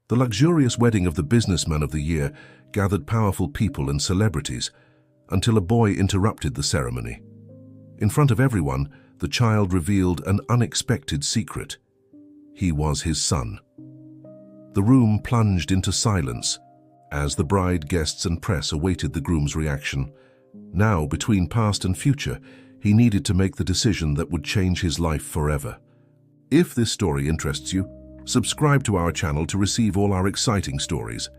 The luxurious wedding of the businessman of the year gathered powerful people and celebrities, until a boy interrupted the ceremony. In front of everyone, the child revealed an unexpected secret. He was his son. The room plunged into silence as the bride, guests, and press awaited the groom's reaction. Now, between past and future, he needed to make the decision that would change his life forever. If this story interests you, subscribe to our channel to receive all our exciting stories.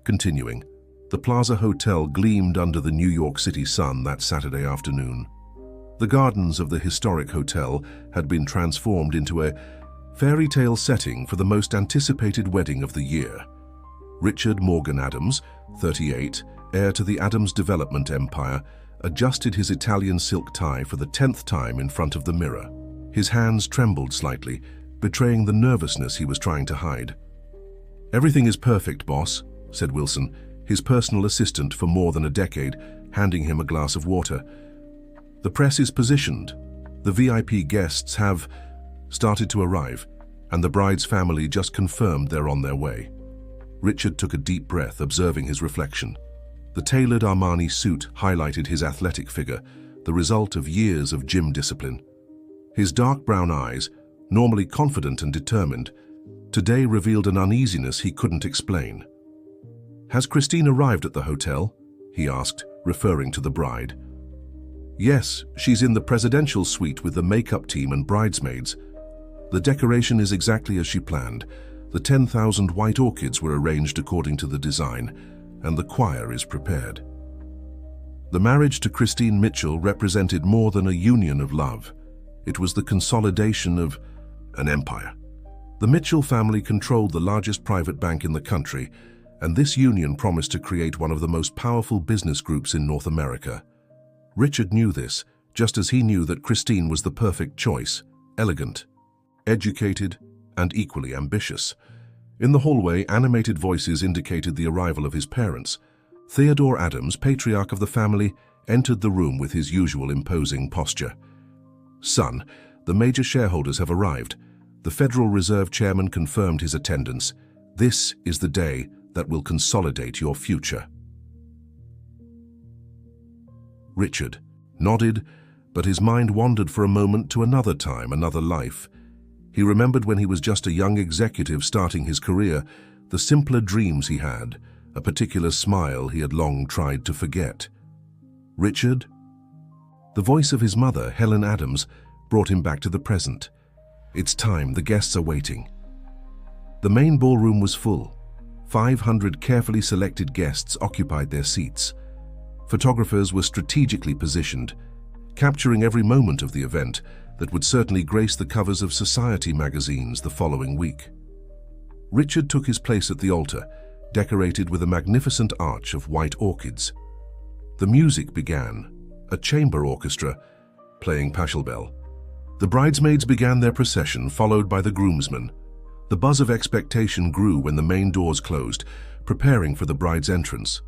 Continuing, the Plaza Hotel gleamed under the New York City sun that Saturday afternoon. The gardens of the historic hotel had been transformed into a fairy tale setting for the most anticipated wedding of the year. Richard Morgan Adams, 38, heir to the Adams development empire, adjusted his Italian silk tie for the 10th time in front of the mirror. His hands trembled slightly, betraying the nervousness he was trying to hide. "Everything is perfect, boss," said Wilson, his personal assistant for more than a decade, handing him a glass of water. "The press is positioned. The VIP guests have started to arrive, and the bride's family just confirmed they're on their way." Richard took a deep breath, observing his reflection. The tailored Armani suit highlighted his athletic figure, the result of years of gym discipline. His dark brown eyes, normally confident and determined, today revealed an uneasiness he couldn't explain. "Has Christine arrived at the hotel?" he asked, referring to the bride. "Yes, she's in the presidential suite with the makeup team and bridesmaids. The decoration is exactly as she planned. The 10,000 white orchids were arranged according to the design, and the choir is prepared." The marriage to Christine Mitchell represented more than a union of love. It was the consolidation of an empire. The Mitchell family controlled the largest private bank in the country, and this union promised to create one of the most powerful business groups in North America. Richard knew this, just as he knew that Christine was the perfect choice: elegant, educated, and equally ambitious. In the hallway, animated voices indicated the arrival of his parents. Theodore Adams, patriarch of the family, entered the room with his usual imposing posture. "Son, the major shareholders have arrived. The Federal Reserve Chairman confirmed his attendance. This is the day that will consolidate your future." Richard nodded, but his mind wandered for a moment to another time, another life. He remembered when he was just a young executive starting his career, the simpler dreams he had, a particular smile he had long tried to forget. "Richard?" The voice of his mother, Helen Adams, brought him back to the present. "It's time, the guests are waiting." The main ballroom was full. 500 carefully selected guests occupied their seats. Photographers were strategically positioned, capturing every moment of the event that would certainly grace the covers of society magazines the following week. Richard took his place at the altar, decorated with a magnificent arch of white orchids. The music began, a chamber orchestra playing Pachelbel. The bridesmaids began their procession, followed by the groomsmen. The buzz of expectation grew when the main doors closed, preparing for the bride's entrance.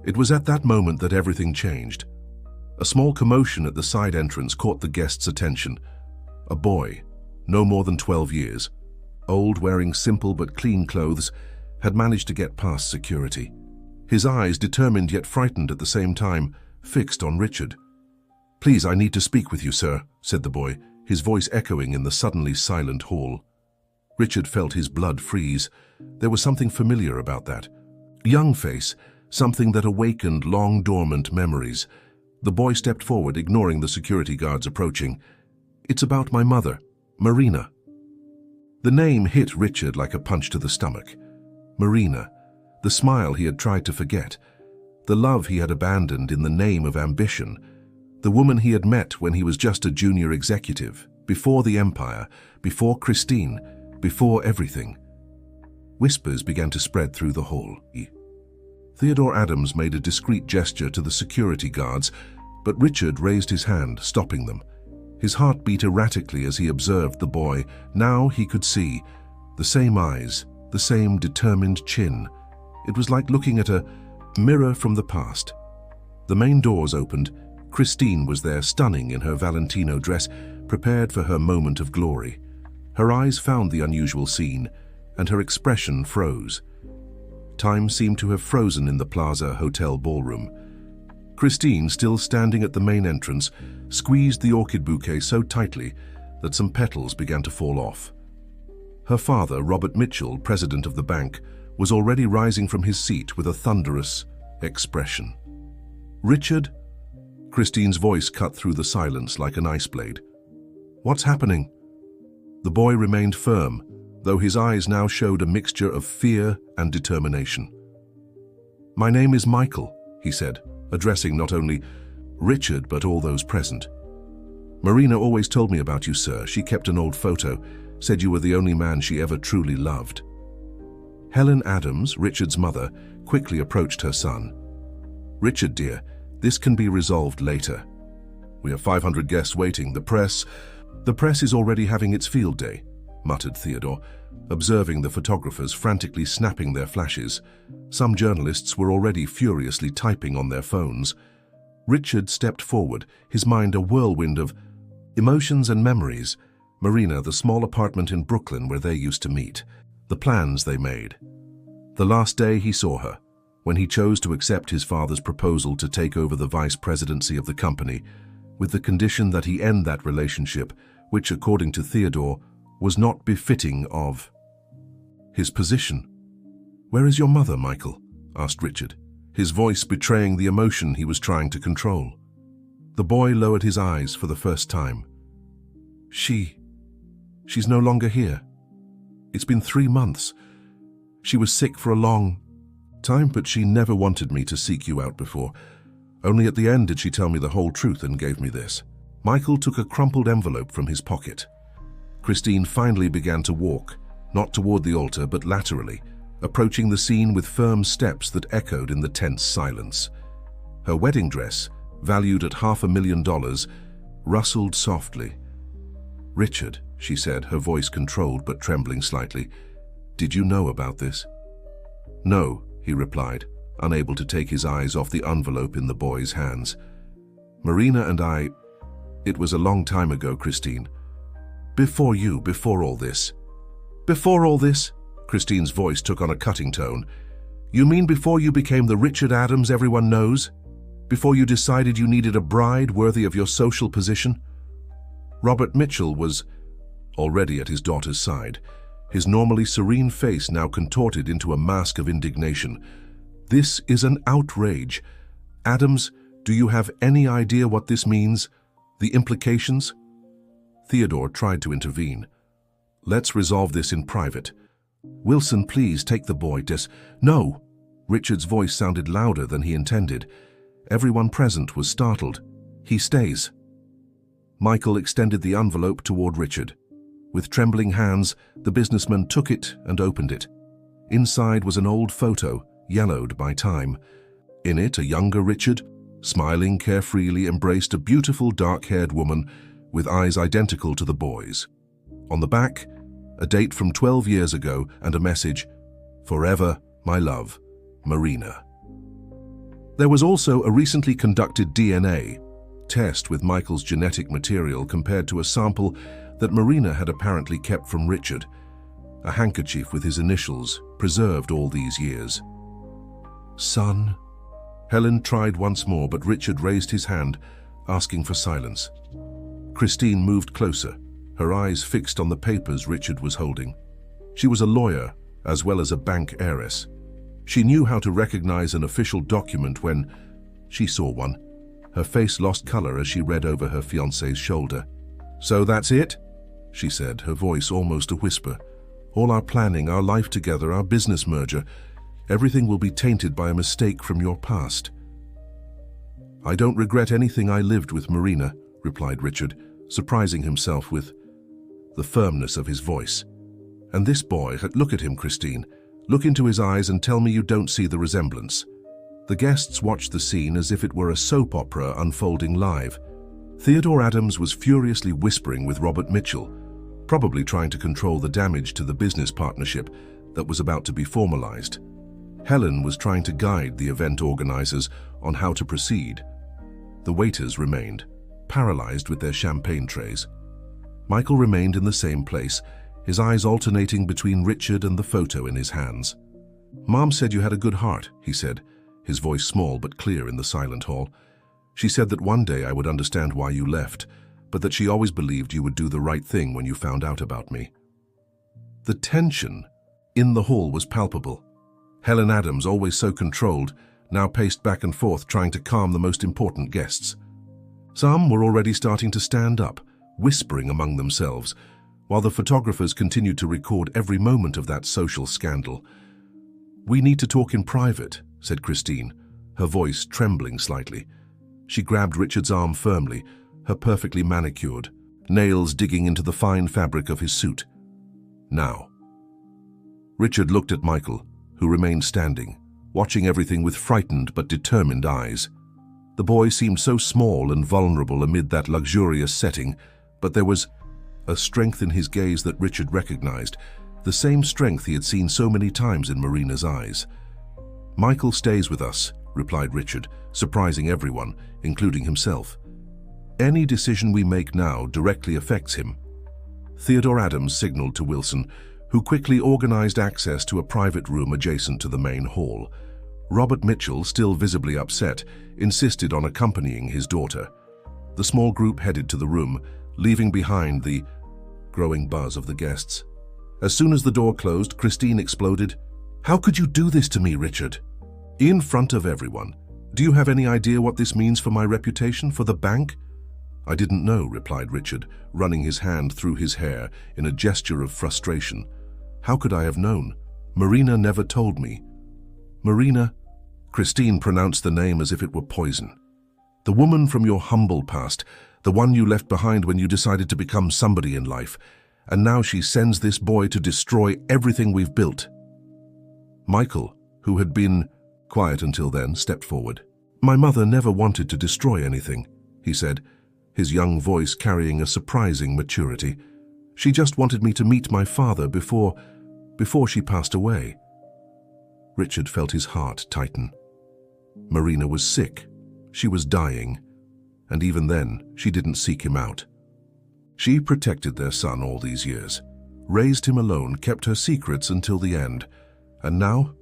It was at that moment that everything changed. A small commotion at the side entrance caught the guests' attention. A boy, no more than 12 years, old, wearing simple but clean clothes, had managed to get past security. His eyes, determined yet frightened at the same time, fixed on Richard. "Please, I need to speak with you, sir," said the boy, his voice echoing in the suddenly silent hall. Richard felt his blood freeze. There was something familiar about that. Young face, something that awakened long dormant memories. The boy stepped forward, ignoring the security guards approaching. "It's about my mother, Marina." The name hit Richard like a punch to the stomach. Marina, the smile he had tried to forget, the love he had abandoned in the name of ambition, the woman he had met when he was just a junior executive, before the empire, before Christine, before everything. Whispers began to spread through the hall. Theodore Adams made a discreet gesture to the security guards, but Richard raised his hand, stopping them. His heart beat erratically as he observed the boy. Now he could see the same eyes, the same determined chin. It was like looking at a mirror from the past. The main doors opened. Christine was there, stunning in her Valentino dress, prepared for her moment of glory. Her eyes found the unusual scene, and her expression froze. Time seemed to have frozen in the Plaza Hotel ballroom. Christine, still standing at the main entrance, squeezed the orchid bouquet so tightly that some petals began to fall off. Her father, Robert Mitchell, president of the bank, was already rising from his seat with a thunderous expression. "Richard?" Christine's voice cut through the silence like an ice blade. "What's happening?" The boy remained firm, though his eyes now showed a mixture of fear and determination. "My name is Michael," he said, addressing not only Richard but all those present. "Marina always told me about you, sir. She kept an old photo, said you were the only man she ever truly loved." Helen Adams, Richard's mother, quickly approached her son. "Richard, dear, this can be resolved later. We have 500 guests waiting. The press is already having its field day," muttered Theodore, observing the photographers frantically snapping their flashes. Some journalists were already furiously typing on their phones. Richard stepped forward, his mind a whirlwind of emotions and memories. Marina, the small apartment in Brooklyn where they used to meet, the plans they made. The last day he saw her, when he chose to accept his father's proposal to take over the vice presidency of the company, with the condition that he end that relationship, which, according to Theodore, was not befitting of his position. "Where is your mother, Michael?" asked Richard, his voice betraying the emotion he was trying to control. The boy lowered his eyes for the first time. She's no longer here. It's been 3 months. She was sick for a long time, but she never wanted me to seek you out before. Only at the end did she tell me the whole truth and gave me this." Michael took a crumpled envelope from his pocket. Christine finally began to walk, not toward the altar but laterally, approaching the scene with firm steps that echoed in the tense silence. Her wedding dress, valued at $500,000, rustled softly. "Richard," she said, her voice controlled but trembling slightly, "did you know about this?" "No," he replied, unable to take his eyes off the envelope in the boy's hands. "Marina and I... It was a long time ago, Christine. Before all this." "Before all this?" Christine's voice took on a cutting tone. "You mean before you became the Richard Adams everyone knows? Before you decided you needed a bride worthy of your social position?" Robert Mitchell was already at his daughter's side, his normally serene face now contorted into a mask of indignation. "This is an outrage. Adams, do you have any idea what this means? The implications?" Theodore tried to intervene. "Let's resolve this in private. Wilson, please take the boy, No!" Richard's voice sounded louder than he intended. Everyone present was startled. "He stays." Michael extended the envelope toward Richard. With trembling hands, the businessman took it and opened it. Inside was an old photo, yellowed by time. In it, a younger Richard, smiling carefreely, embraced a beautiful dark-haired woman with eyes identical to the boy's. On the back, a date from 12 years ago and a message, "Forever, my love, Marina." There was also a recently conducted DNA test with Michael's genetic material compared to a sample that Marina had apparently kept from Richard, a handkerchief with his initials, preserved all these years. "Son?" Helen tried once more, but Richard raised his hand, asking for silence. Christine moved closer, her eyes fixed on the papers Richard was holding. She was a lawyer, as well as a bank heiress. She knew how to recognize an official document when she saw one. Her face lost color as she read over her fiancé's shoulder. "So that's it?" she said, her voice almost a whisper. "All our planning, our life together, our business merger, everything will be tainted by a mistake from your past." "I don't regret anything I lived with Marina," replied Richard, surprising himself with the firmness of his voice. "And this boy, look at him, Christine. Look into his eyes and tell me you don't see the resemblance." The guests watched the scene as if it were a soap opera unfolding live. Theodore Adams was furiously whispering with Robert Mitchell, probably trying to control the damage to the business partnership that was about to be formalized. Helen was trying to guide the event organizers on how to proceed. The waiters remained, paralyzed with their champagne trays. Michael remained in the same place, his eyes alternating between Richard and the photo in his hands. "Mom said you had a good heart," he said, his voice small but clear in the silent hall. "She said that one day I would understand why you left, but that she always believed you would do the right thing when you found out about me." The tension in the hall was palpable. Helen Adams, always so controlled, now paced back and forth trying to calm the most important guests. Some were already starting to stand up, whispering among themselves, while the photographers continued to record every moment of that social scandal. "We need to talk in private," said Christine, her voice trembling slightly. She grabbed Richard's arm firmly, her perfectly manicured, nails digging into the fine fabric of his suit. "Now." Richard looked at Michael, who remained standing, watching everything with frightened but determined eyes. The boy seemed so small and vulnerable amid that luxurious setting, but there was a strength in his gaze that Richard recognized, the same strength he had seen so many times in Marina's eyes. "Michael stays with us," replied Richard, surprising everyone, including himself. "Any decision we make now directly affects him." Theodore Adams signaled to Wilson, who quickly organized access to a private room adjacent to the main hall. Robert Mitchell, still visibly upset, insisted on accompanying his daughter. The small group headed to the room, leaving behind the growing buzz of the guests. As soon as the door closed, Christine exploded. "How could you do this to me, Richard?" "In front of everyone. Do you have any idea what this means for my reputation, for the bank?" "I didn't know," replied Richard, running his hand through his hair in a gesture of frustration. "How could I have known? Marina never told me." "Marina?" Christine pronounced the name as if it were poison. "The woman from your humble past, the one you left behind when you decided to become somebody in life, and now she sends this boy to destroy everything we've built." Michael, who had been quiet until then, stepped forward. "My mother never wanted to destroy anything," he said, his young voice carrying a surprising maturity. "She just wanted me to meet my father before she passed away." Richard felt his heart tighten. Marina was sick. She was dying. And even then, she didn't seek him out. She protected their son all these years, raised him alone, kept her secrets until the end. And now?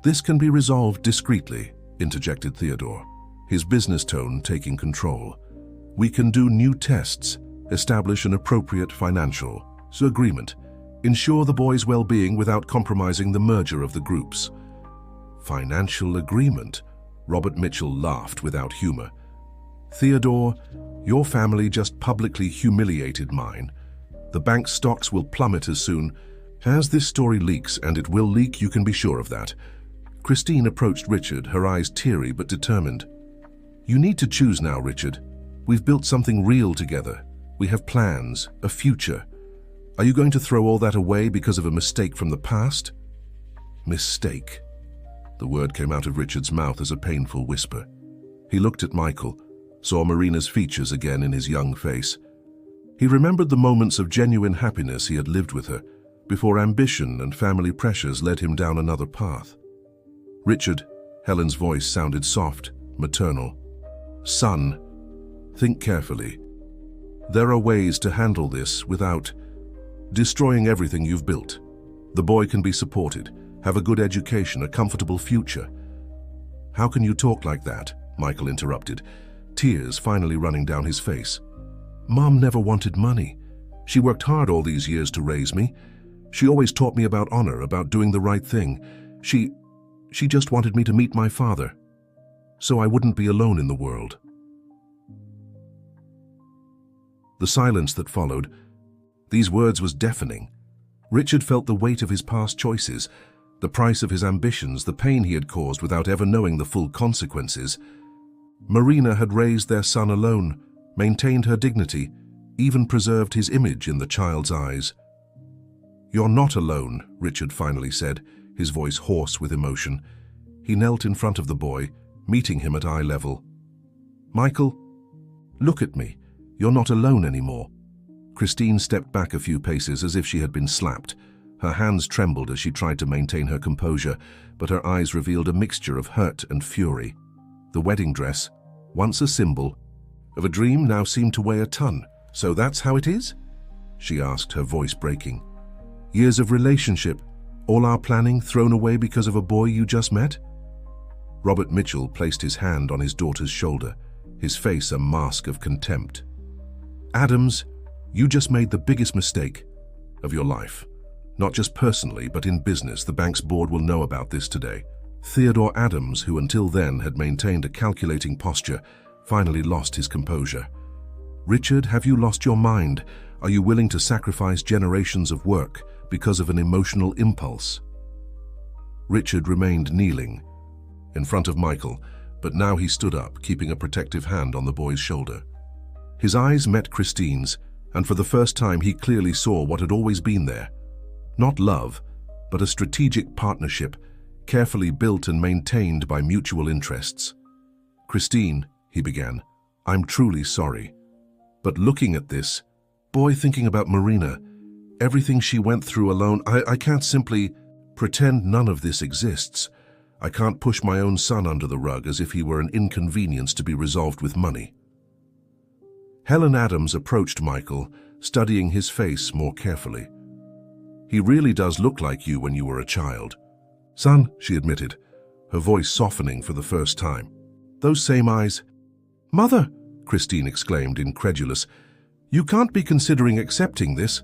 "This can be resolved discreetly," interjected Theodore, his business tone taking control. "We can do new tests, establish an appropriate financial agreement, ensure the boy's well-being without compromising the merger of the groups." "Financial agreement?" Robert Mitchell laughed without humor. "Theodore, your family just publicly humiliated mine. The bank's stocks will plummet as soon as this story leaks, and it will leak, you can be sure of that." Christine approached Richard, her eyes teary but determined. "You need to choose now, Richard. We've built something real together. We have plans, a future. Are you going to throw all that away because of a mistake from the past?" "Mistake." The word came out of Richard's mouth as a painful whisper. He looked at Michael, saw Marina's features again in his young face. He remembered the moments of genuine happiness he had lived with her, before ambition and family pressures led him down another path. "Richard," Helen's voice sounded soft, maternal. "Son, think carefully. There are ways to handle this without destroying everything you've built. The boy can be supported, have a good education, a comfortable future." "How can you talk like that?" Michael interrupted, tears finally running down his face. "Mom never wanted money. She worked hard all these years to raise me. She always taught me about honor, about doing the right thing. She just wanted me to meet my father, so I wouldn't be alone in the world." The silence that followed, these words was deafening. Richard felt the weight of his past choices, the price of his ambitions, the pain he had caused without ever knowing the full consequences. Marina had raised their son alone, maintained her dignity, even preserved his image in the child's eyes. "You're not alone," Richard finally said, his voice hoarse with emotion. He knelt in front of the boy, meeting him at eye level. "Michael, look at me. You're not alone anymore." Christine stepped back a few paces as if she had been slapped. Her hands trembled as she tried to maintain her composure, but her eyes revealed a mixture of hurt and fury. The wedding dress, once a symbol of a dream, now seemed to weigh a ton. "So that's how it is?" she asked, her voice breaking. Years of relationship, all our planning thrown away because of a boy you just met? Robert Mitchell placed his hand on his daughter's shoulder, his face a mask of contempt. Adams, you just made the biggest mistake of your life. Not just personally, but in business. The bank's board will know about this today. Theodore Adams, who until then had maintained a calculating posture, finally lost his composure. Richard, have you lost your mind? Are you willing to sacrifice generations of work because of an emotional impulse? Richard remained kneeling in front of Michael, but now he stood up, keeping a protective hand on the boy's shoulder. His eyes met Christine's, and for the first time he clearly saw what had always been there. Not love, but a strategic partnership, carefully built and maintained by mutual interests. Christine, he began, I'm truly sorry. But looking at this, boy, thinking about Marina, everything she went through alone, I can't simply pretend none of this exists. I can't push my own son under the rug as if he were an inconvenience to be resolved with money. Helen Adams approached Michael, studying his face more carefully. He really does look like you when you were a child. Son, she admitted, her voice softening for the first time. Those same eyes. Mother, Christine exclaimed, incredulous. You can't be considering accepting this.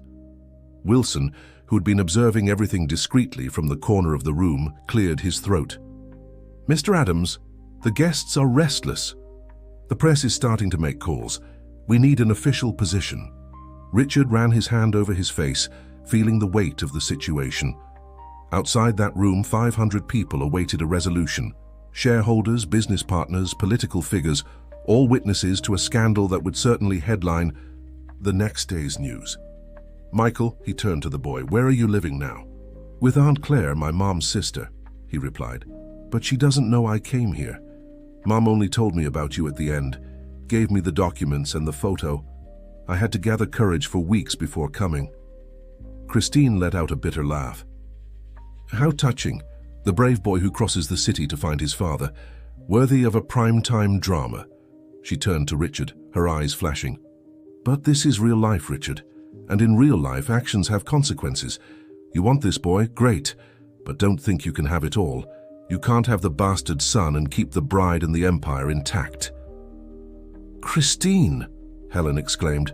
Wilson, who'd been observing everything discreetly from the corner of the room, cleared his throat. Mr. Adams, the guests are restless. The press is starting to make calls. We need an official position. Richard ran his hand over his face, feeling the weight of the situation. Outside that room, 500 people awaited a resolution. Shareholders, business partners, political figures, all witnesses to a scandal that would certainly headline the next day's news. Michael, he turned to the boy, where are you living now? With Aunt Claire, my mom's sister, he replied. But she doesn't know I came here. Mom only told me about you at the end, gave me the documents and the photo. I had to gather courage for weeks before coming. Christine let out a bitter laugh. How touching, the brave boy who crosses the city to find his father, worthy of a prime-time drama. She turned to Richard, her eyes flashing. But this is real life, Richard, and in real life actions have consequences. You want this boy? Great, but don't think you can have it all. You can't have the bastard son and keep the bride and the empire intact. Christine, Helen exclaimed,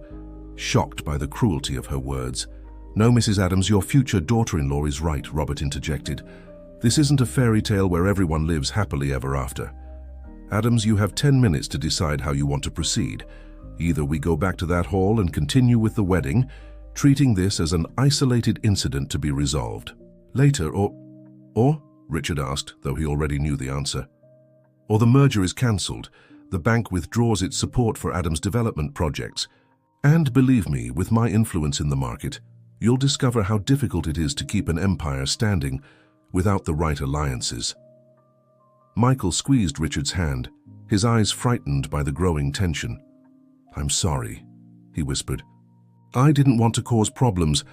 shocked by the cruelty of her words. No, Mrs. Adams, your future daughter-in-law is right, Robert interjected. This isn't a fairy tale where everyone lives happily ever after. Adams, you have 10 minutes to decide how you want to proceed. Either we go back to that hall and continue with the wedding, treating this as an isolated incident to be resolved. Later, or, Richard asked, though he already knew the answer. Or the merger is cancelled. The bank withdraws its support for Adams' development projects. And believe me, with my influence in the market, you'll discover how difficult it is to keep an empire standing without the right alliances. Michael squeezed Richard's hand, his eyes frightened by the growing tension. I'm sorry, he whispered. I didn't want to cause problems.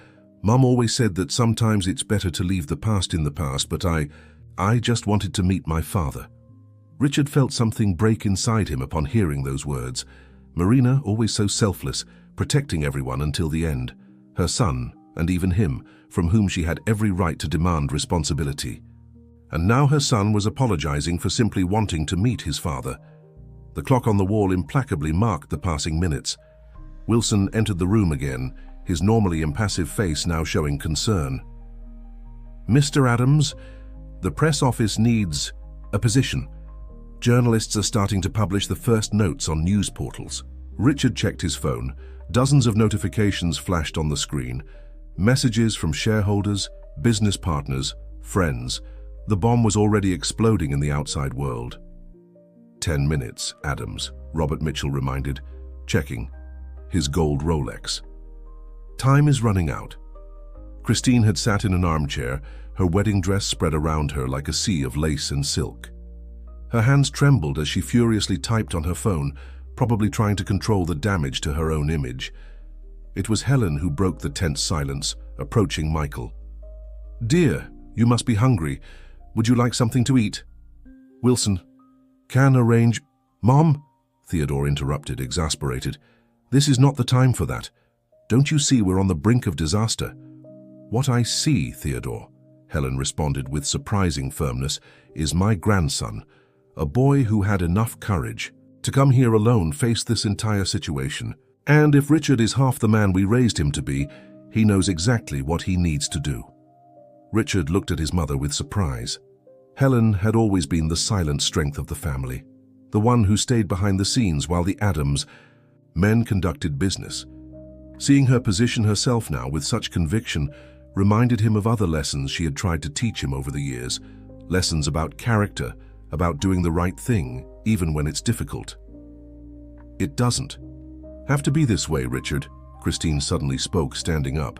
Mum always said that sometimes it's better to leave the past in the past, but I just wanted to meet my father. Richard felt something break inside him upon hearing those words. Marina, always so selfless, protecting everyone until the end. Her son, and even him, from whom she had every right to demand responsibility. And now her son was apologizing for simply wanting to meet his father. The clock on the wall implacably marked the passing minutes. Wilson entered the room again, his normally impassive face now showing concern. Mr. Adams, the press office needs a position. Journalists are starting to publish the first notes on news portals. Richard checked his phone. Dozens of notifications flashed on the screen. Messages from shareholders, business partners, friends. The bomb was already exploding in the outside world. 10 minutes, Adams, Robert Mitchell reminded, checking his gold Rolex. Time is running out. Christine had sat in an armchair, her wedding dress spread around her like a sea of lace and silk. Her hands trembled as she furiously typed on her phone, probably trying to control the damage to her own image. It was Helen who broke the tense silence, approaching Michael. Dear, you must be hungry. Would you like something to eat? Wilson, can arrange... Mom, Theodore interrupted, exasperated. This is not the time for that. Don't you see we're on the brink of disaster? "What I see, Theodore," Helen responded with surprising firmness, "is my grandson, a boy who had enough courage to come here alone, face this entire situation. And if Richard is half the man we raised him to be, he knows exactly what he needs to do." Richard looked at his mother with surprise. Helen had always been the silent strength of the family, the one who stayed behind the scenes while the Adams men conducted business. Seeing her position herself now with such conviction reminded him of other lessons she had tried to teach him over the years, lessons about character, about doing the right thing, even when it's difficult. "It doesn't have to be this way, Richard," Christine suddenly spoke, standing up.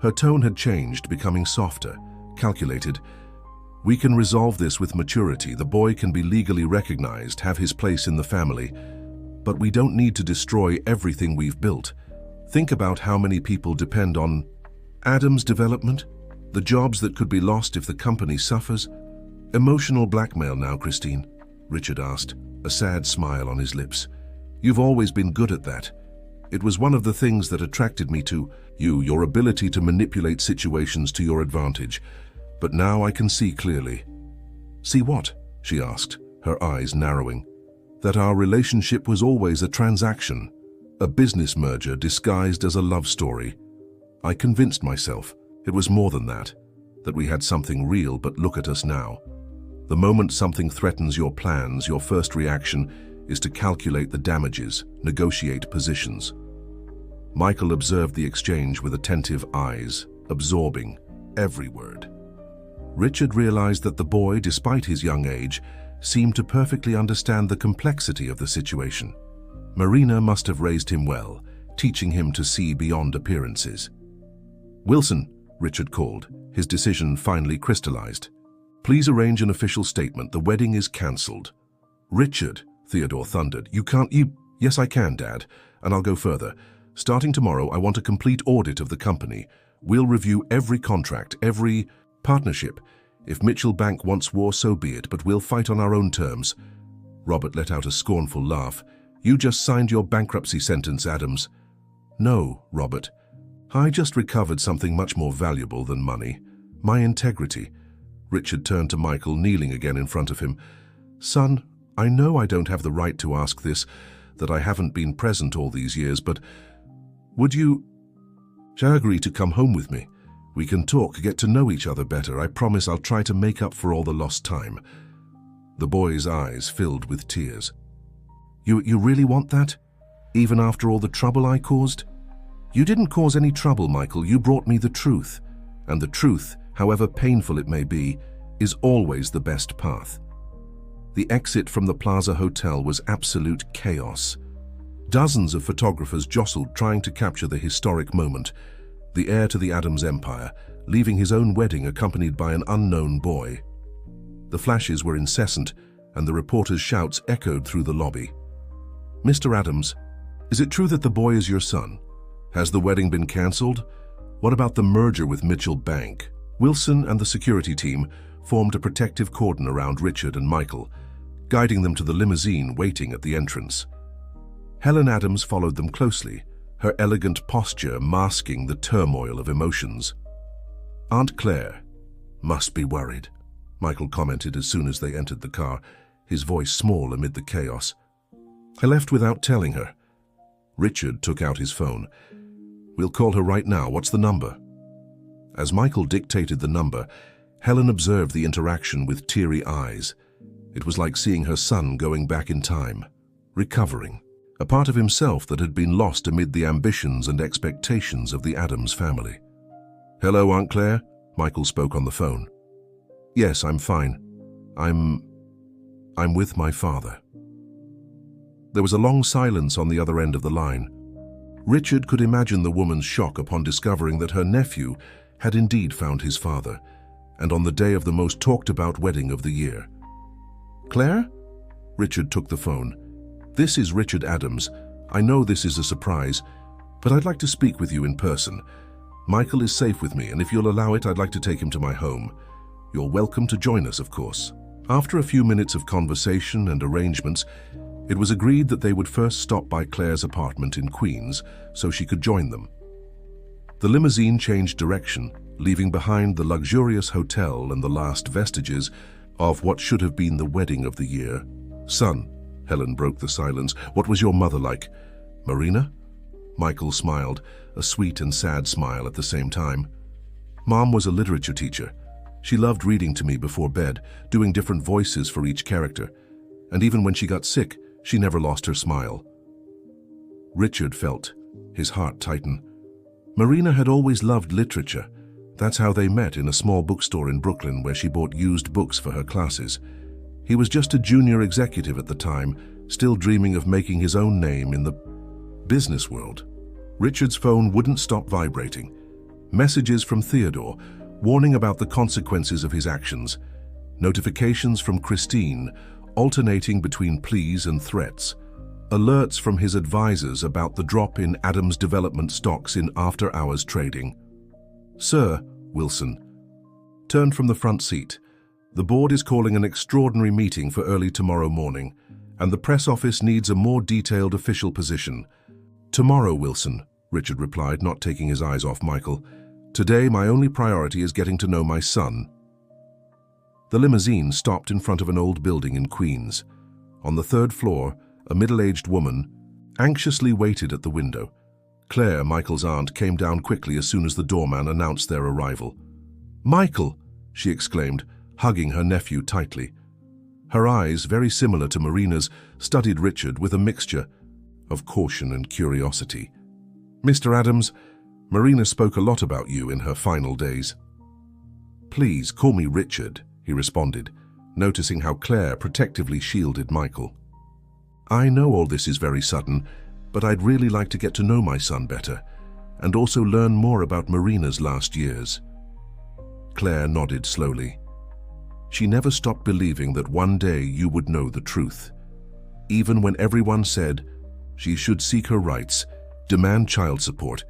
Her tone had changed, becoming softer, calculated. "We can resolve this with maturity. The boy can be legally recognized, have his place in the family, but we don't need to destroy everything we've built. Think about how many people depend on Adam's development, the jobs that could be lost if the company suffers." "Emotional blackmail now, Christine?" Richard asked, a sad smile on his lips. "You've always been good at that. It was one of the things that attracted me to you, your ability to manipulate situations to your advantage. But now I can see clearly." "See what?" she asked, her eyes narrowing. "That our relationship was always a transaction, a business merger disguised as a love story. I convinced myself it was more than that we had something real, but look at us now. The moment something threatens your plans, your first reaction is to calculate the damages, negotiate positions." Michael observed the exchange with attentive eyes, absorbing every word. Richard realized that the boy, despite his young age, seemed to perfectly understand the complexity of the situation. Marina must have raised him well, teaching him to see beyond appearances. "Wilson," Richard called, his decision finally crystallized. "Please arrange an official statement. The wedding is cancelled." "Richard," Theodore thundered, "you..." "Yes, I can, Dad, and I'll go further. Starting tomorrow, I want a complete audit of the company. We'll review every contract, every partnership. If Mitchell Bank wants war, so be it, but we'll fight on our own terms." Robert let out a scornful laugh. "You just signed your bankruptcy sentence, Adams." "No, Robert. I just recovered something much more valuable than money. My integrity." Richard turned to Michael, kneeling again in front of him. "Son, I know I don't have the right to ask this, that I haven't been present all these years, but would you agree to come home with me? We can talk, get to know each other better. I promise I'll try to make up for all the lost time." The boy's eyes filled with tears. You really want that? Even after all the trouble I caused?" "You didn't cause any trouble, Michael. You brought me the truth. And the truth, however painful it may be, is always the best path." The exit from the Plaza Hotel was absolute chaos. Dozens of photographers jostled, trying to capture the historic moment, the heir to the Adams empire, leaving his own wedding accompanied by an unknown boy. The flashes were incessant, and the reporters' shouts echoed through the lobby. "Mr. Adams, is it true that the boy is your son? Has the wedding been cancelled? What about the merger with Mitchell Bank?" Wilson and the security team formed a protective cordon around Richard and Michael, guiding them to the limousine waiting at the entrance. Helen Adams followed them closely, her elegant posture masking the turmoil of emotions. "Aunt Claire must be worried," Michael commented as soon as they entered the car, his voice small amid the chaos. "I left without telling her." Richard took out his phone. "We'll call her right now. What's the number?" As Michael dictated the number, Helen observed the interaction with teary eyes. It was like seeing her son going back in time, recovering, a part of himself that had been lost amid the ambitions and expectations of the Adams family. "Hello, Aunt Claire," Michael spoke on the phone. "Yes, I'm fine. I'm with my father." There was a long silence on the other end of the line. Richard could imagine the woman's shock upon discovering that her nephew had indeed found his father, and on the day of the most talked-about wedding of the year. "Claire?" Richard took the phone. "This is Richard Adams. I know this is a surprise, but I'd like to speak with you in person. Michael is safe with me, and if you'll allow it, I'd like to take him to my home. You're welcome to join us, of course." After a few minutes of conversation and arrangements, it was agreed that they would first stop by Claire's apartment in Queens so she could join them. The limousine changed direction, leaving behind the luxurious hotel and the last vestiges of what should have been the wedding of the year. "Son," Helen broke the silence, "what was your mother like?" "Marina?" Michael smiled, a sweet and sad smile at the same time. "Mom was a literature teacher. She loved reading to me before bed, doing different voices for each character. And even when she got sick, she never lost her smile." Richard felt his heart tighten. Marina had always loved literature. That's how they met, in a small bookstore in Brooklyn where she bought used books for her classes. He was just a junior executive at the time, still dreaming of making his own name in the business world. Richard's phone wouldn't stop vibrating. Messages from Theodore, warning about the consequences of his actions. Notifications from Christine, alternating between pleas and threats. Alerts from his advisors about the drop in Adams Development stocks in after-hours trading. "Sir," Wilson turned from the front seat. "The board is calling an extraordinary meeting for early tomorrow morning, and the press office needs a more detailed official position." "Tomorrow, Wilson," Richard replied, not taking his eyes off Michael. "Today, my only priority is getting to know my son." The limousine stopped in front of an old building in Queens. On the third floor, a middle-aged woman anxiously waited at the window. Claire, Michael's aunt, came down quickly as soon as the doorman announced their arrival. "Michael!" she exclaimed, hugging her nephew tightly. Her eyes, very similar to Marina's, studied Richard with a mixture of caution and curiosity. "Mr. Adams, Marina spoke a lot about you in her final days." "Please, call me Richard," he responded, noticing how Claire protectively shielded Michael. "I know all this is very sudden, but I'd really like to get to know my son better, and also learn more about Marina's last years." Claire nodded slowly. She never stopped believing that one day you would know the truth. Even when everyone said she should seek her rights, demand child support,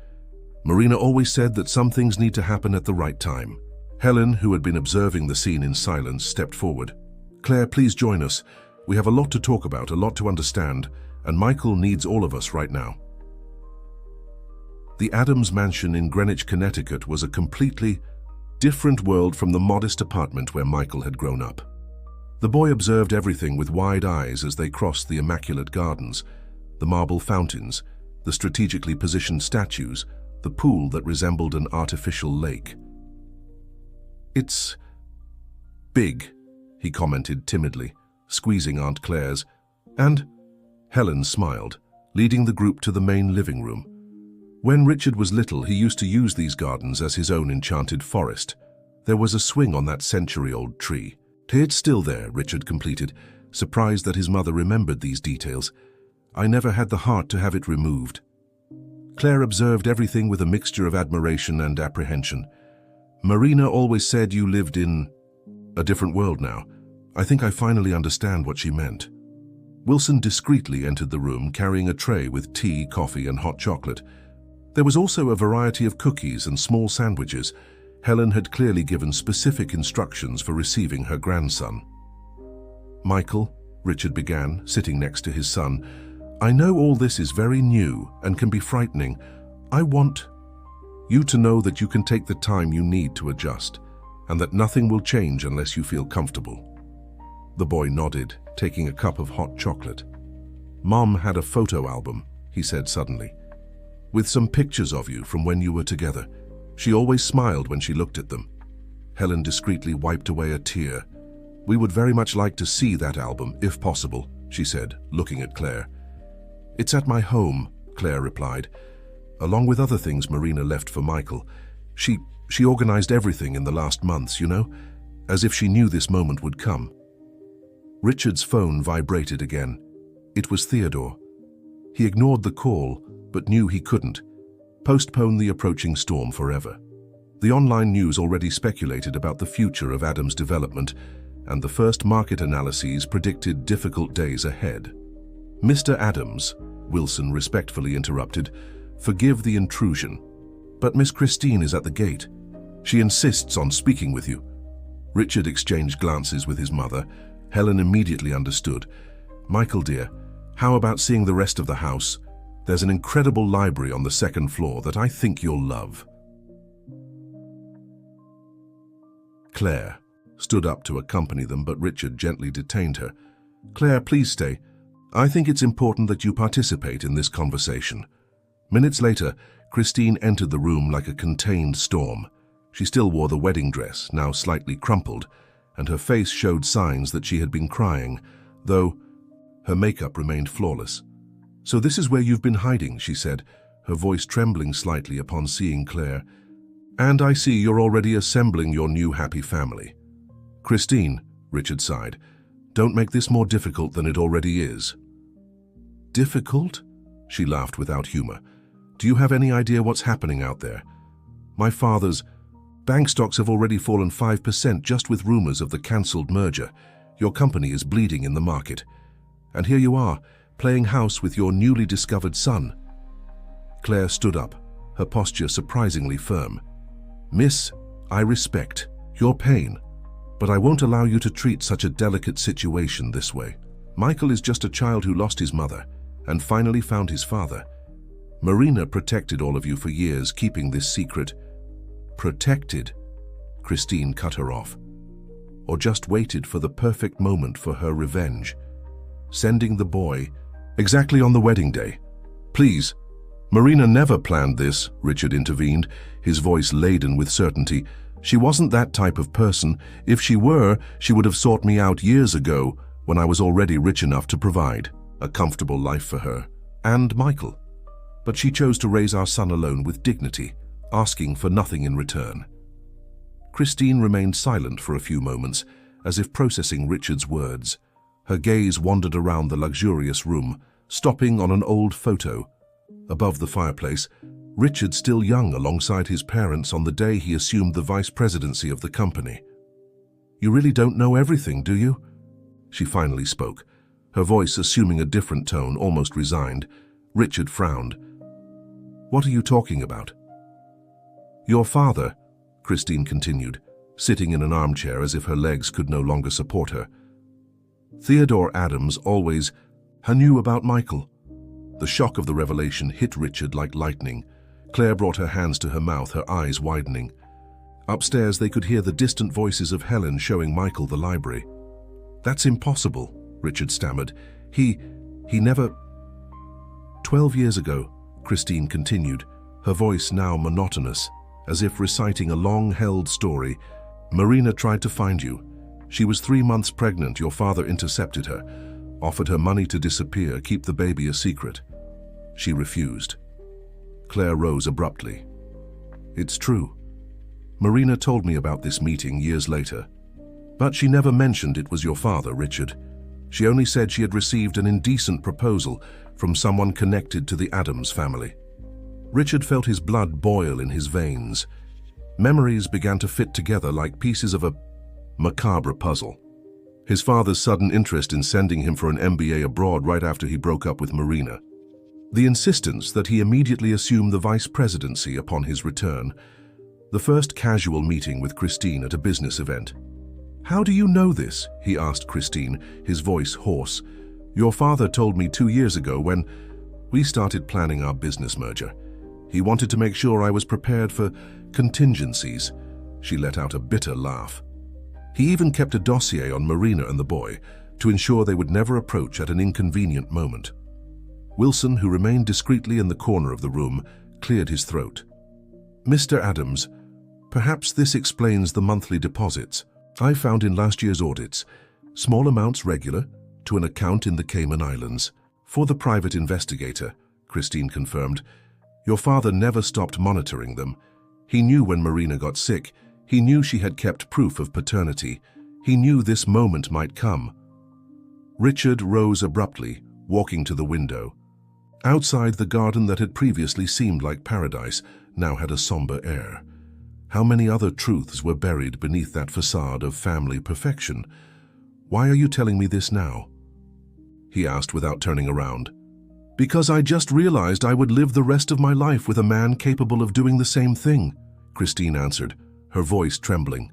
Marina always said that some things need to happen at the right time. Helen, who had been observing the scene in silence, stepped forward. "Claire, please join us. We have a lot to talk about, a lot to understand, and Michael needs all of us right now." The Adams mansion in Greenwich, Connecticut was a completely different world from the modest apartment where Michael had grown up. The boy observed everything with wide eyes as they crossed the immaculate gardens, the marble fountains, the strategically positioned statues, the pool that resembled an artificial lake. "It's big," he commented timidly, squeezing Aunt Claire's, and Helen smiled, leading the group to the main living room. When Richard was little, he used to use these gardens as his own enchanted forest. There was a swing on that century-old tree. "It's still there," Richard completed, surprised that his mother remembered these details. "I never had the heart to have it removed." Claire observed everything with a mixture of admiration and apprehension. "Marina always said you lived in a different world now. I think I finally understand what she meant." Wilson discreetly entered the room, carrying a tray with tea, coffee, and hot chocolate. There was also a variety of cookies and small sandwiches. Helen had clearly given specific instructions for receiving her grandson. "Michael," Richard began, sitting next to his son, "I know all this is very new and can be frightening. I want you to know that you can take the time you need to adjust, and that nothing will change unless you feel comfortable." The boy nodded, taking a cup of hot chocolate. "Mom had a photo album," he said suddenly, "with some pictures of you from when you were together. She always smiled when she looked at them." Helen discreetly wiped away a tear. "We would very much like to see that album, if possible," she said, looking at Claire. "It's at my home," Claire replied, "along with other things Marina left for Michael. She organized everything in the last months, you know, as if she knew this moment would come." Richard's phone vibrated again. It was Theodore. He ignored the call, but knew he couldn't postpone the approaching storm forever. The online news already speculated about the future of Adams Development, and the first market analyses predicted difficult days ahead. "Mr. Adams," Wilson respectfully interrupted, "forgive the intrusion, but Miss Christine is at the gate. She insists on speaking with you." Richard exchanged glances with his mother. Helen immediately understood. "Michael, dear, how about seeing the rest of the house? There's an incredible library on the second floor that I think you'll love." Claire stood up to accompany them, but Richard gently detained her. "Claire, please stay. I think it's important that you participate in this conversation." Minutes later, Christine entered the room like a contained storm. She still wore the wedding dress, now slightly crumpled, and her face showed signs that she had been crying, though her makeup remained flawless. "So this is where you've been hiding," she said, her voice trembling slightly upon seeing Claire. "And I see you're already assembling your new happy family." "Christine," Richard sighed, "don't make this more difficult than it already is." "Difficult?" She laughed without humor. "Do you have any idea what's happening out there? My father's bank stocks have already fallen 5% just with rumors of the cancelled merger. Your company is bleeding in the market. And here you are, playing house with your newly discovered son." Claire stood up, her posture surprisingly firm. "Miss, I respect your pain, but I won't allow you to treat such a delicate situation this way. Michael is just a child who lost his mother and finally found his father. Marina protected all of you for years, keeping this secret." "Protected?" Christine cut her off. "Or just waited for the perfect moment for her revenge? Sending the boy exactly on the wedding day? Please, Marina never planned this," Richard intervened, his voice laden with certainty. "She wasn't that type of person. If she were, she would have sought me out years ago when I was already rich enough to provide a comfortable life for her and Michael. But she chose to raise our son alone with dignity, asking for nothing in return." Christine remained silent for a few moments, as if processing Richard's words. Her gaze wandered around the luxurious room, stopping on an old photo. Above the fireplace, Richard still young alongside his parents on the day he assumed the vice presidency of the company. "You really don't know everything, do you?" She finally spoke, her voice assuming a different tone, almost resigned. Richard frowned. "What are you talking about?" "Your father," Christine continued, sitting in an armchair as if her legs could no longer support her. "Theodore Adams always knew about Michael." The shock of the revelation hit Richard like lightning. Claire brought her hands to her mouth, her eyes widening. Upstairs, they could hear the distant voices of Helen showing Michael the library. "That's impossible," Richard stammered. He never—" 12 years ago, Christine continued, her voice now monotonous, as if reciting a long-held story. "Marina tried to find you. She was 3 months pregnant. Your father intercepted her, offered her money to disappear, keep the baby a secret. She refused." Claire rose abruptly. "It's true. Marina told me about this meeting years later. But she never mentioned it was your father, Richard. She only said she had received an indecent proposal from someone connected to the Adams family." Richard felt his blood boil in his veins. Memories began to fit together like pieces of a macabre puzzle. His father's sudden interest in sending him for an MBA abroad right after he broke up with Marina. The insistence that he immediately assume the vice presidency upon his return. The first casual meeting with Christine at a business event. "How do you know this?" he asked Christine, his voice hoarse. "Your father told me 2 years ago when we started planning our business merger. He wanted to make sure I was prepared for contingencies." She let out a bitter laugh. "He even kept a dossier on Marina and the boy to ensure they would never approach at an inconvenient moment." Wilson, who remained discreetly in the corner of the room, cleared his throat. "Mr. Adams, perhaps this explains the monthly deposits. I found in last year's audits, small amounts regular, to an account in the Cayman Islands. For the private investigator," Christine confirmed. "Your father never stopped monitoring them. He knew when Marina got sick. He knew she had kept proof of paternity. He knew this moment might come." Richard rose abruptly, walking to the window. Outside, the garden that had previously seemed like paradise now had a somber air. How many other truths were buried beneath that facade of family perfection? "Why are you telling me this now?" he asked without turning around. "Because I just realized I would live the rest of my life with a man capable of doing the same thing," Christine answered, her voice trembling.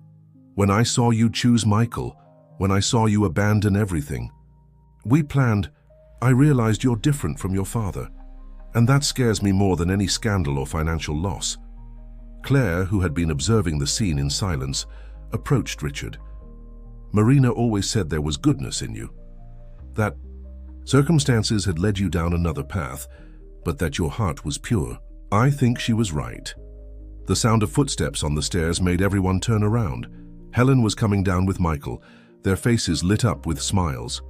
"When I saw you choose Michael, when I saw you abandon everything we planned, I realized you're different from your father. And that scares me more than any scandal or financial loss." Claire, who had been observing the scene in silence, approached Richard. "Marina always said there was goodness in you. That circumstances had led you down another path, but that your heart was pure. I think she was right." The sound of footsteps on the stairs made everyone turn around. Helen was coming down with Michael, their faces lit up with smiles.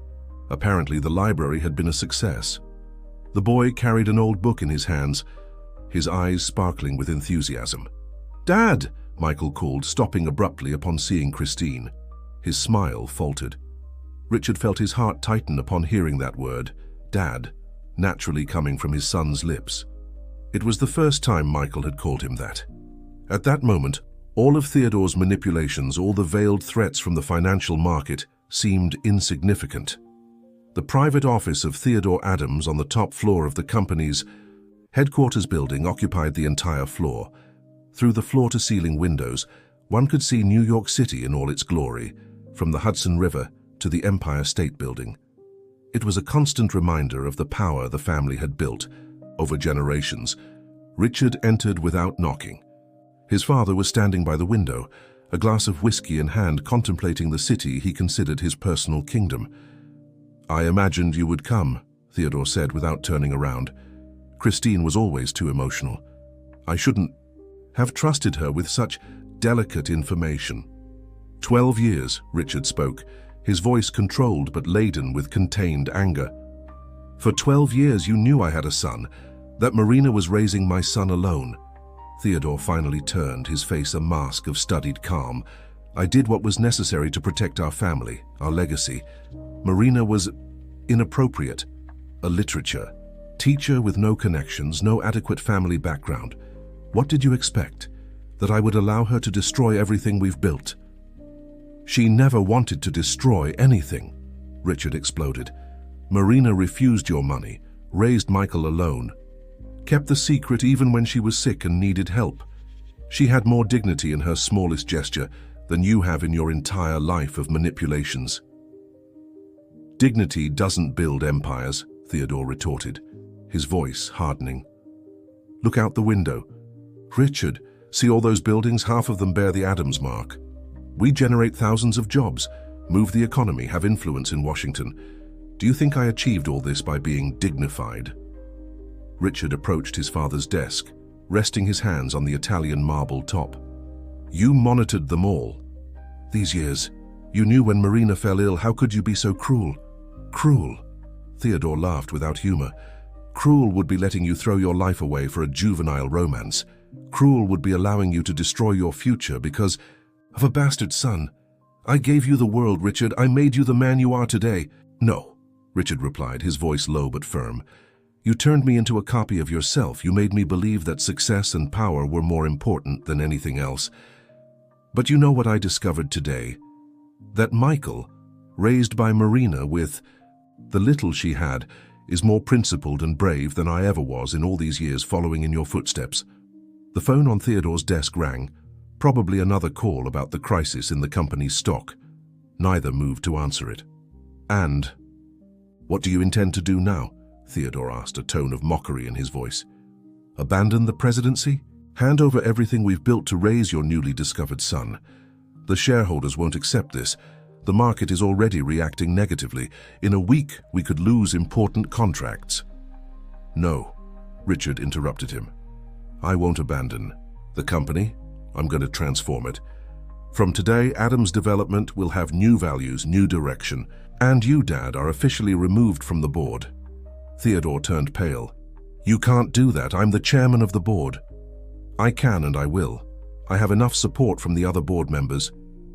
Apparently, the library had been a success. The boy carried an old book in his hands, his eyes sparkling with enthusiasm. "Dad!" Michael called, stopping abruptly upon seeing Christine. His smile faltered. Richard felt his heart tighten upon hearing that word, Dad, naturally coming from his son's lips. It was the first time Michael had called him that. At that moment, all of Theodore's manipulations, all the veiled threats from the financial market, seemed insignificant. The private office of Theodore Adams on the top floor of the company's headquarters building occupied the entire floor. Through the floor-to-ceiling windows, one could see New York City in all its glory, from the Hudson River to the Empire State Building. It was a constant reminder of the power the family had built over generations. Richard entered without knocking. His father was standing by the window, a glass of whiskey in hand, contemplating the city he considered his personal kingdom. "I imagined you would come," Theodore said without turning around. Christine was always too emotional. "I shouldn't have trusted her with such delicate information." 12 years, Richard spoke, his voice controlled but laden with contained anger. "For 12 years you knew I had a son, that Marina was raising my son alone." Theodore finally turned, his face a mask of studied calm. "I did what was necessary to protect our family, our legacy. Marina was inappropriate, a literature teacher with no connections, no adequate family background. What did you expect? That I would allow her to destroy everything we've built?" "She never wanted to destroy anything," Richard exploded. "Marina refused your money, raised Michael alone, kept the secret even when she was sick and needed help. She had more dignity in her smallest gesture than you have in your entire life of manipulations." "Dignity doesn't build empires," Theodore retorted, his voice hardening. "Look out the window. Richard, see all those buildings? Half of them bear the Adams mark. We generate thousands of jobs, move the economy, have influence in Washington. Do you think I achieved all this by being dignified?" Richard approached his father's desk, resting his hands on the Italian marble top. "You monitored them all. These years, you knew when Marina fell ill. How could you be so cruel?" "Cruel?" Theodore laughed without humor. "Cruel would be letting you throw your life away for a juvenile romance. Cruel would be allowing you to destroy your future because of a bastard son. I gave you the world, Richard. I made you the man you are today." "No," Richard replied, his voice low but firm. "You turned me into a copy of yourself. You made me believe that success and power were more important than anything else. But you know what I discovered today? That Michael, raised by Marina with the little she had, is more principled and brave than I ever was in all these years following in your footsteps." The phone on Theodore's desk rang, probably another call about the crisis in the company's stock. Neither moved to answer it. "And what do you intend to do now?" Theodore asked, a tone of mockery in his voice. "Abandon the presidency? Hand over everything we've built to raise your newly discovered son? The shareholders won't accept this. The market is already reacting negatively. In a week, we could lose important contracts." "No," Richard interrupted him. "I won't abandon the company. I'm going to transform it. From today, Adams Development will have new values, new direction. And you, Dad, are officially removed from the board." Theodore turned pale. "You can't do that. I'm the chairman of the board." "I can and I will. I have enough support from the other board members.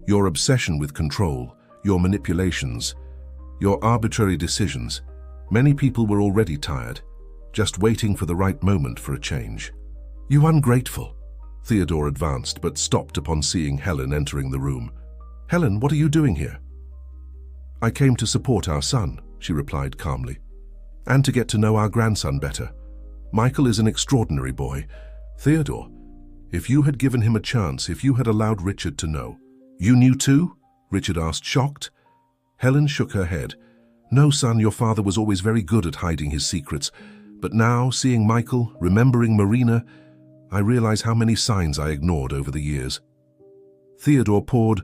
Your obsession with control, your manipulations, your arbitrary decisions. Many people were already tired, just waiting for the right moment for a change." "You ungrateful." Theodore advanced but stopped upon seeing Helen entering the room. "Helen, what are you doing here?" "I came to support our son," she replied calmly, "and to get to know our grandson better. Michael is an extraordinary boy. Theodore, if you had given him a chance, if you had allowed Richard to know." "You knew too?" Richard asked, shocked. Helen shook her head. "No, son, your father was always very good at hiding his secrets. But now, seeing Michael, remembering Marina, I realize how many signs I ignored over the years." Theodore poured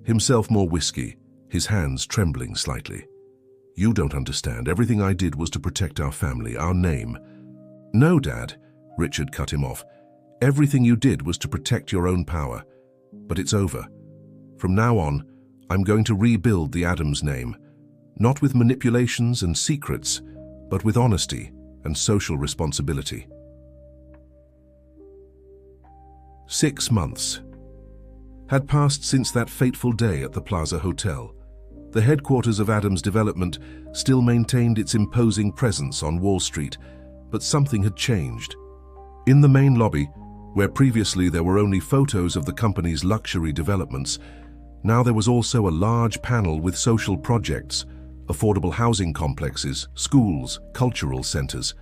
himself more whiskey, his hands trembling slightly. "You don't understand. Everything I did was to protect our family, our name." "No, Dad," Richard cut him off. "Everything you did was to protect your own power. But it's over. From now on, I'm going to rebuild the Adams name, not with manipulations and secrets, but with honesty and social responsibility." 6 months had passed since that fateful day at the Plaza Hotel. The headquarters of Adams Development still maintained its imposing presence on Wall Street, but something had changed. In the main lobby, where previously there were only photos of the company's luxury developments, now there was also a large panel with social projects, affordable housing complexes, schools, cultural centers.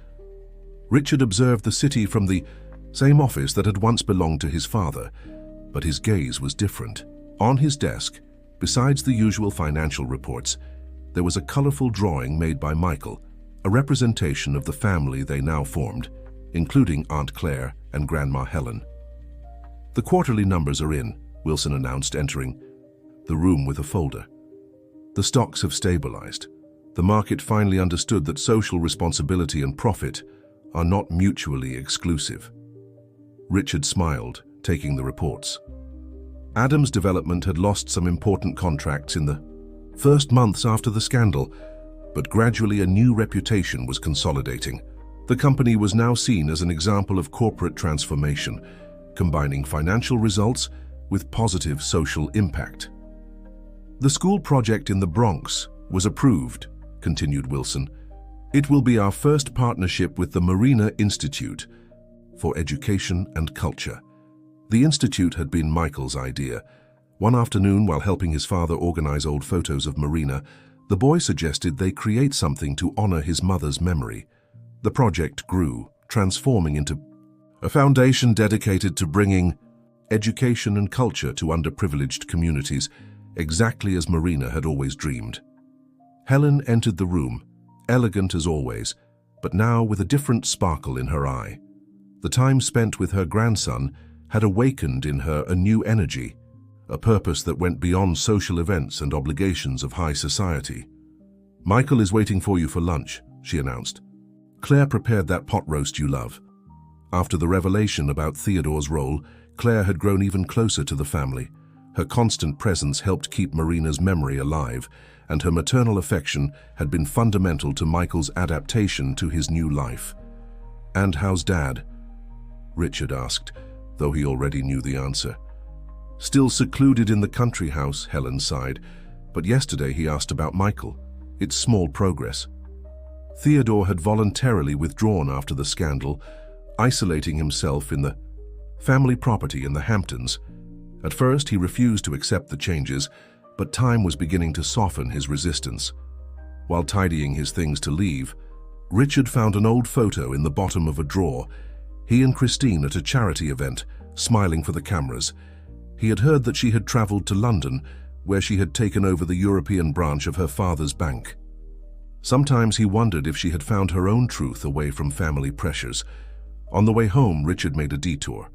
Richard observed the city from the same office that had once belonged to his father, but his gaze was different. On his desk, besides the usual financial reports, there was a colorful drawing made by Michael, a representation of the family they now formed, including Aunt Claire and Grandma Helen. "The quarterly numbers are in," Wilson announced, entering the room with a folder. "The stocks have stabilized. The market finally understood that social responsibility and profit are not mutually exclusive." Richard smiled, taking the reports. Adams Development had lost some important contracts in the first months after the scandal, but gradually a new reputation was consolidating. The company was now seen as an example of corporate transformation, combining financial results with positive social impact. "The school project in the Bronx was approved," continued Wilson. "It will be our first partnership with the Marina Institute for Education and Culture." The institute had been Michael's idea. One afternoon, while helping his father organize old photos of Marina, the boy suggested they create something to honor his mother's memory. The project grew, transforming into a foundation dedicated to bringing education and culture to underprivileged communities, exactly as Marina had always dreamed. Helen entered the room, elegant as always, but now with a different sparkle in her eye. The time spent with her grandson had awakened in her a new energy, a purpose that went beyond social events and obligations of high society. "Michael is waiting for you for lunch," she announced. "Claire prepared that pot roast you love." After the revelation about Theodore's role, Claire had grown even closer to the family. Her constant presence helped keep Marina's memory alive, and her maternal affection had been fundamental to Michael's adaptation to his new life. "And how's Dad?" Richard asked, though he already knew the answer. "Still secluded in the country house," Helen sighed, but yesterday he asked about Michael. It's small progress. Theodore had voluntarily withdrawn after the scandal, isolating himself in the family property in the Hamptons. At first, he refused to accept the changes, but time was beginning to soften his resistance. While tidying his things to leave, Richard found an old photo in the bottom of a drawer. He and Christine at a charity event, smiling for the cameras. He had heard that she had traveled to London, where she had taken over the European branch of her father's bank. Sometimes he wondered if she had found her own truth away from family pressures. On the way home, Richard made a detour.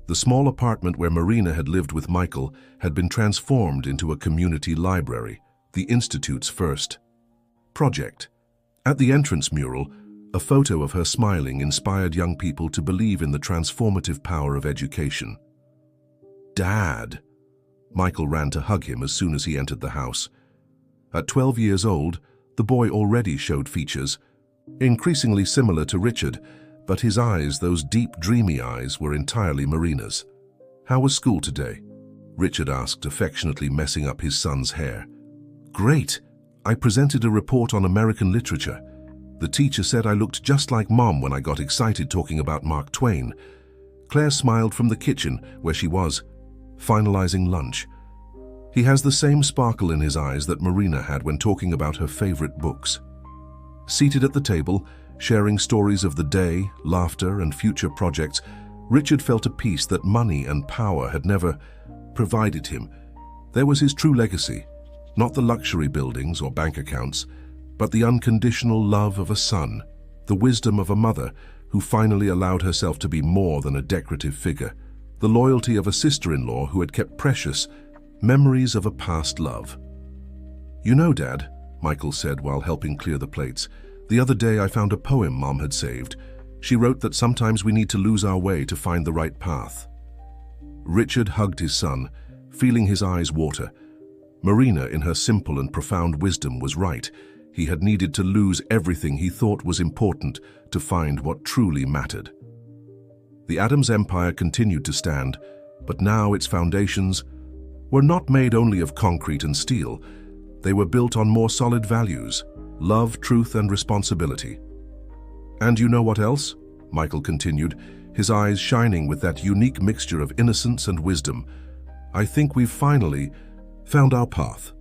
The small apartment where Marina had lived with Michael had been transformed into a community library, the Institute's first project. At the entrance mural, a photo of her smiling inspired young people to believe in the transformative power of education. "Dad!" Michael ran to hug him as soon as he entered the house. At 12 years old, the boy already showed features, increasingly similar to Richard, but his eyes, those deep, dreamy eyes, were entirely Marina's. "How was school today?" Richard asked, affectionately messing up his son's hair. "Great! I presented a report on American literature. The teacher said I looked just like Mom when I got excited talking about Mark Twain." Claire smiled from the kitchen, where she was, finalizing lunch. He has the same sparkle in his eyes that Marina had when talking about her favorite books. Seated at the table, sharing stories of the day, laughter, and future projects, Richard felt a peace that money and power had never provided him. There was his true legacy, not the luxury buildings or bank accounts, but the unconditional love of a son, the wisdom of a mother who finally allowed herself to be more than a decorative figure, the loyalty of a sister-in-law who had kept precious Memories of a past love. "You know, Dad," Michael said while helping clear the plates, "the other day I found a poem Mom had saved. She wrote that sometimes we need to lose our way to find the right path." Richard hugged his son, feeling his eyes water. Marina, in her simple and profound wisdom, was right. He had needed to lose everything he thought was important to find what truly mattered. The Adams Empire continued to stand, but now its foundations were not made only of concrete and steel. They were built on more solid values: love, truth, and responsibility. "And you know what else?" Michael continued, his eyes shining with that unique mixture of innocence and wisdom. "I think we've finally found our path."